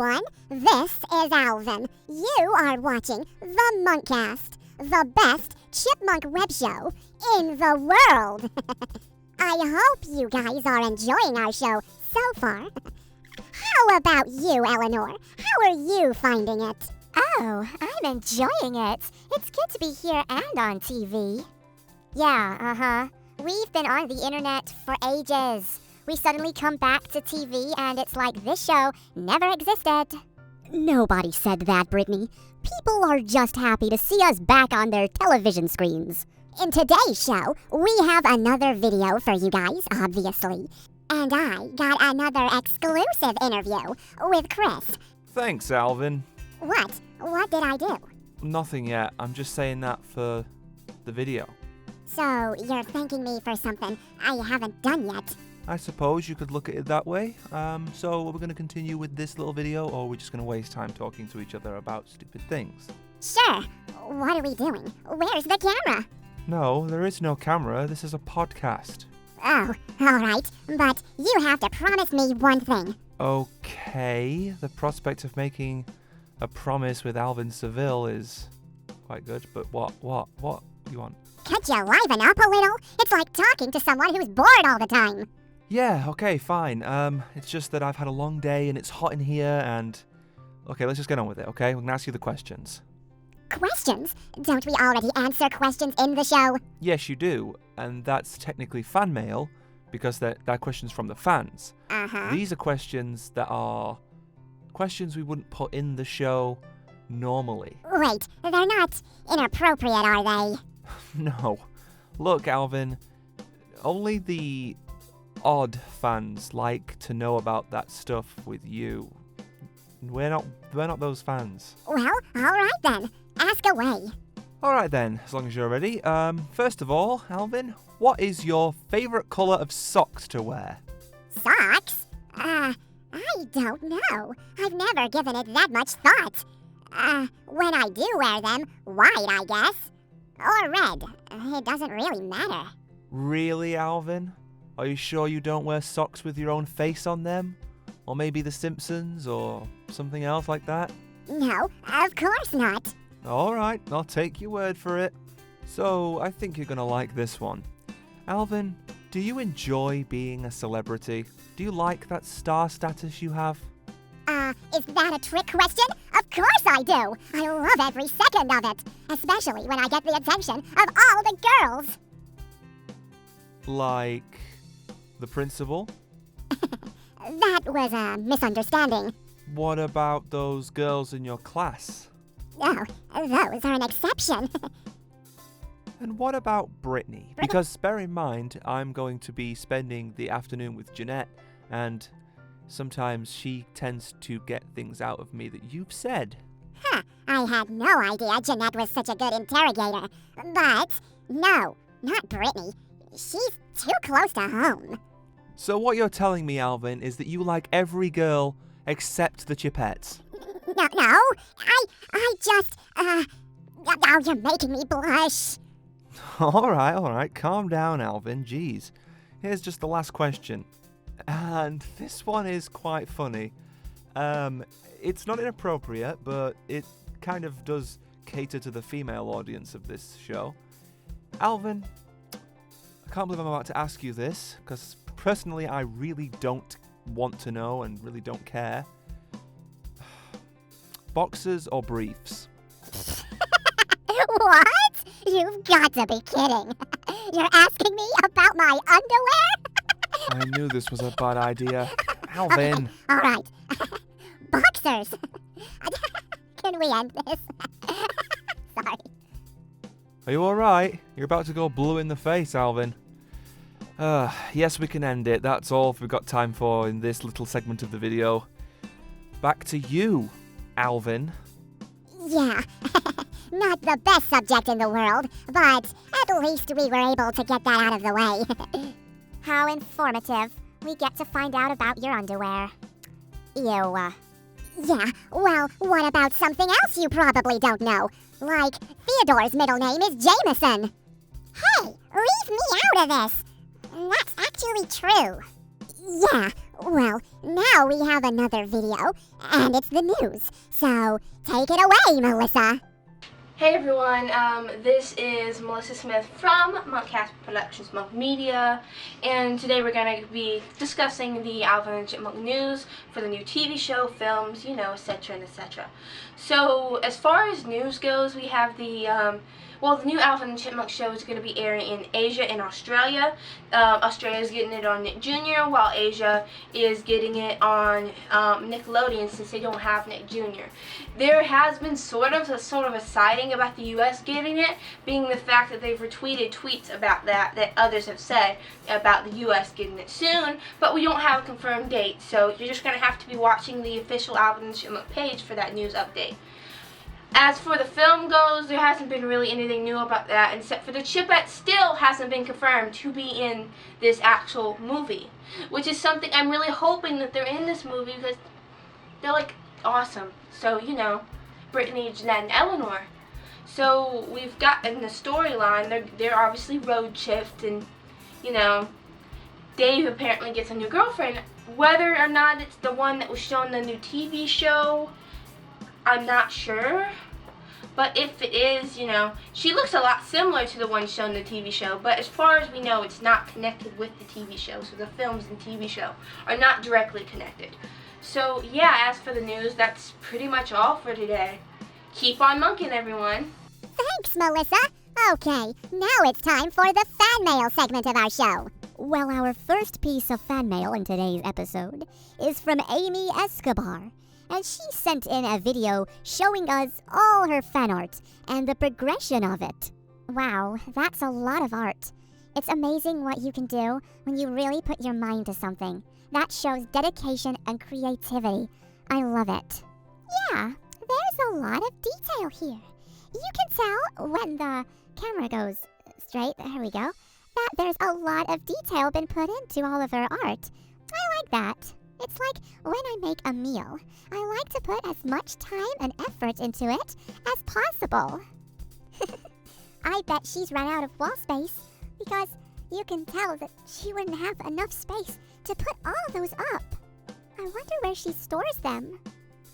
everyone. This is Alvin. You are watching the Munkcast, the best chipmunk web show in the world. I hope you guys are enjoying our show so far. How about you, Eleanor? How are you finding it? Oh, I'm enjoying it. It's good to be here and on TV. Yeah, We've been on the internet for ages. We suddenly come back to TV and it's like this show never existed. Nobody said that, Brittany. People are just happy to see us back on their television screens. In today's show, we have another video for you guys, obviously. And I got another exclusive interview with Chris. Thanks, Alvin. What? What did I do? Nothing yet. I'm just saying that for the video. So, you're thanking me for something I haven't done yet? I suppose you could look at it that way. So we're going to continue with this little video, or we're just going to waste time talking to each other about stupid things? Sure. What are we doing? Where's the camera? No, there is no camera. This is a podcast. Oh, alright. But you have to promise me one thing. Okay. The prospect of making a promise with Alvin Seville is quite good, but what do you want? Could you liven up a little? It's like talking to someone who's bored all the time. Yeah, okay, fine. It's just that I've had a long day and it's hot in here and... Okay, let's just get on with it, okay? We're going to ask you the questions. Questions? Don't we already answer questions in the show? Yes, you do. And that's technically fan mail, because they're questions from the fans. These are questions that are questions we wouldn't put in the show normally. Wait, they're not inappropriate, are they? No. Look, Alvin, only the odd fans like to know about that stuff with you. We're not those fans. Well, alright then. Ask away. Alright then, as long as you're ready. First of all, Alvin, what is your favourite colour of socks to wear? Socks? I don't know. I've never given it that much thought. When I do wear them, white, I guess. Or red. It doesn't really matter. Really, Alvin? Are you sure you don't wear socks with your own face on them? Or maybe The Simpsons, or something else like that? No, of course not. Alright, I'll take your word for it. So, I think you're gonna like this one. Alvin, do you enjoy being a celebrity? Do you like that star status you have? Is that a trick question? Of course I do! I love every second of it! Especially when I get the attention of all the girls! Like the principal? That was a misunderstanding. What about those girls in your class? Oh, those are an exception. And what about Brittany? Because bear in mind, I'm going to be spending the afternoon with Jeanette, and sometimes she tends to get things out of me that you've said. I had no idea Jeanette was such a good interrogator. But, no, not Brittany. She's too close to home. So what you're telling me, Alvin, is that you like every girl except the Chipettes. No, I just, oh, you're making me blush. Alright, calm down, Alvin, jeez. Here's just the last question. And this one is quite funny. It's not inappropriate, but it kind of does cater to the female audience of this show. Alvin, I can't believe I'm about to ask you this, because personally I really don't want to know and really don't care. Boxers or briefs? What? You've got to be kidding. You're asking me about my underwear? I knew this was a bad idea. Alvin. Okay, all right. Boxers. Can we end this? Sorry. Are you alright? You're about to go blue in the face, Alvin. Yes, we can end it. That's all we've got time for in this little segment of the video. Back to you, Alvin. Yeah. Not the best subject in the world, but at least we were able to get that out of the way. How informative. We get to find out about your underwear. Ew. Yeah, well, what about something else you probably don't know? Like, Theodore's middle name is Jameson. Hey, leave me out of this. That's actually true. Yeah, well, now we have another video, and it's the news. So, take it away, Melissa. Hey everyone, this is Melissa Smith from Munkcast Productions, Munk Media, and today we're going to be discussing the Alvin and Chipmunk news for the new TV show, films, etc. and etc. So, as far as news goes, we have the new Alvin and Chipmunk show is going to be airing in Asia and Australia. Australia is getting it on Nick Jr., while Asia is getting it on Nickelodeon, since they don't have Nick Jr. There has been sort of a sighting about the U.S. getting it, being the fact that they've retweeted tweets about that others have said about the U.S. getting it soon, but we don't have a confirmed date, so you're just going to have to be watching the official Alvin and Chipmunk page for that news update. As for the film goes, there hasn't been really anything new about that, except for the Chipettes still hasn't been confirmed to be in this actual movie, which is something I'm really hoping that they're in this movie, because they're like awesome. So, Brittany, Jeanette, and Eleanor. So we've got in the storyline, they're obviously road tripped, and Dave apparently gets a new girlfriend. Whether or not it's the one that was shown in the new TV show, I'm not sure, but if it is, she looks a lot similar to the one shown in the TV show, but as far as we know, it's not connected with the TV show, so the films and TV show are not directly connected. So, yeah, as for the news, that's pretty much all for today. Keep on monking, everyone. Thanks, Melissa. Okay, now it's time for the fan mail segment of our show. Well, our first piece of fan mail in today's episode is from Amy Escobar. And she sent in a video showing us all her fan art and the progression of it. Wow, that's a lot of art. It's amazing what you can do when you really put your mind to something. That shows dedication and creativity. I love it. Yeah, there's a lot of detail here. You can tell when the camera goes straight, there we go, that there's a lot of detail been put into all of her art. I like that. It's like when I make a meal, I like to put as much time and effort into it as possible. I bet she's run out of wall space, because you can tell that she wouldn't have enough space to put all those up. I wonder where she stores them.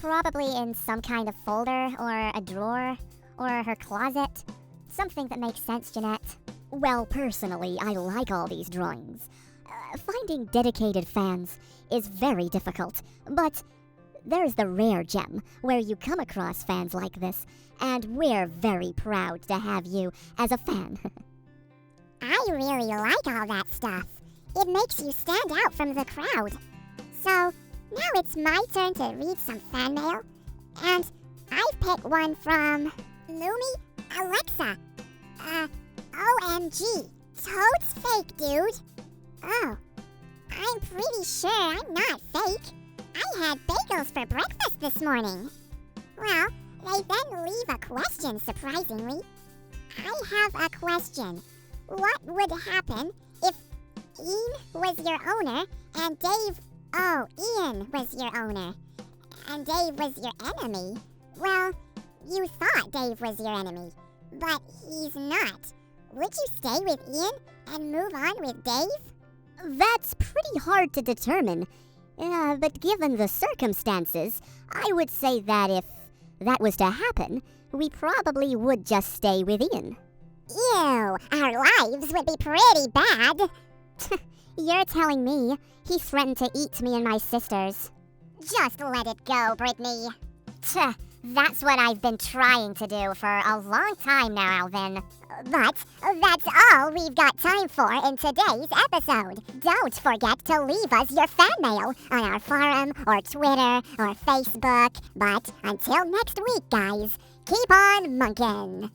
Probably in some kind of folder or a drawer or her closet. Something that makes sense, Jeanette. Well, personally, I like all these drawings. Finding dedicated fans is very difficult, but there's the rare gem where you come across fans like this, and we're very proud to have you as a fan. I really like all that stuff. It makes you stand out from the crowd. So, now it's my turn to read some fan mail, and I've picked one from Lumi Alexa. OMG. Totes fake, dude. Oh, I'm pretty sure I'm not fake. I had bagels for breakfast this morning. Well, they then leave a question, surprisingly. I have a question. What would happen if Ian was your owner and Ian was your owner and Dave was your enemy? Well, you thought Dave was your enemy, but he's not. Would you stay with Ian and move on with Dave? That's pretty hard to determine, but given the circumstances, I would say that if that was to happen, we probably would just stay with Ian. Ew, our lives would be pretty bad. You're telling me he threatened to eat me and my sisters. Just let it go, Brittany. That's what I've been trying to do for a long time now, Alvin. But that's all we've got time for in today's episode. Don't forget to leave us your fan mail on our forum or Twitter or Facebook. But until next week, guys, keep on monking.